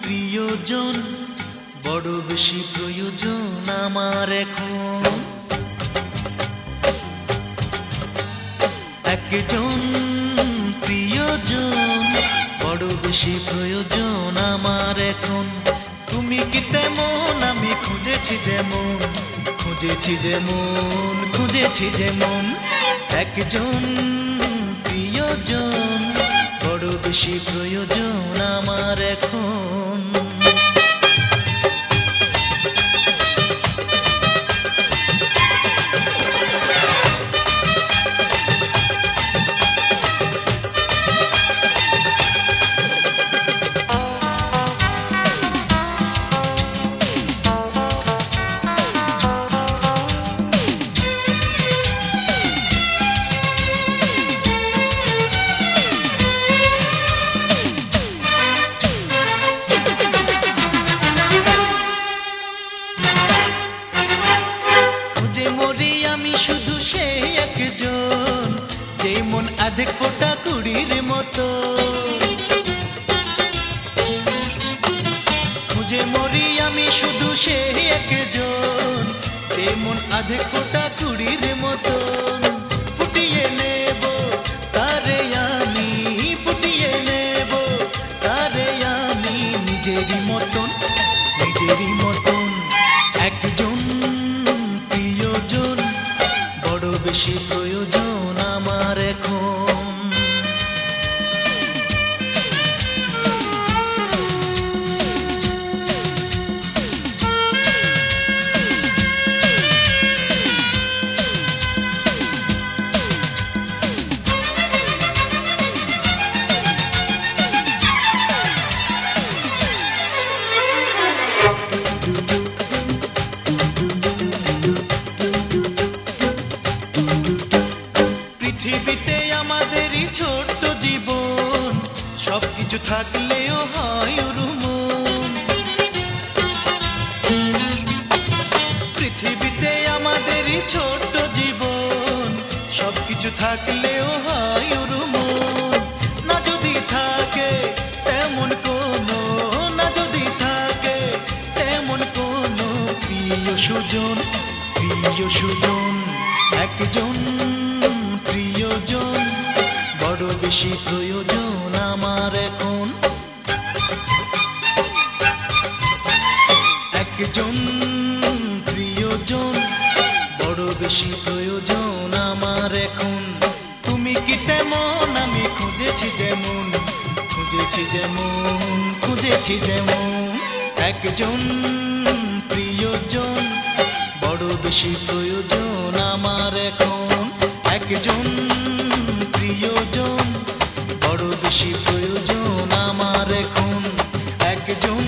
প্রিয়জন বড় বেশি প্রয়োজন আমার এখন। একজন প্রিয়জন বড় বেশি প্রয়োজন আমার এখন। তুমি কি তেমন আমি খুঁজেছি যেমন, খুঁজেছি যেমন, খুঁজেছি যেমন। একজন প্রিয়জন বড় বেশি প্রয়োজন আমার এখন। শুধু সে একজন যেমন আধেক ফোঁটা কুড়ির মতো, খুঁজে মরি আমি শুধু সে একজন যেমন আধেক ফোঁটা কুড়ির মতো। ফুটিয়ে নেব তারে আমি, ফুটিয়ে নেব তারে আমি নিজেরই মতন, নিজেরই মতন। একজন প্রিয়জন বড় বেশি প্রয়োজন আমার এখন। পৃথিবীতে আমাদেরই ছোট্ট জীবন, সবকিছু থাকলেও হয় উরুমন। পৃথিবীতে আমাদেরই ছোট্ট জীবন, সবকিছু থাকলেও হয় উরুমন। না যদি থাকে তেমন কোনো, না যদি থাকে তেমন কোনো প্রিয় সুজন, প্রিয় সুজন। একজন প্রিয়জন বড় বেশি প্রয়োজন আমার এখন। একজন প্রিয়জন বড় বেশি প্রয়োজন আমার এখন। তুমি কি তেমন আমি খুঁজেছি যেমন, খুঁজেছি যেমন, খুঁজেছি যেমন। একজন প্রিয়জন বড় বেশি প্রয়োজন আমার এখন। একজন প্রিয়জন বড় বেশি প্রয়োজন আমার এখন। একজন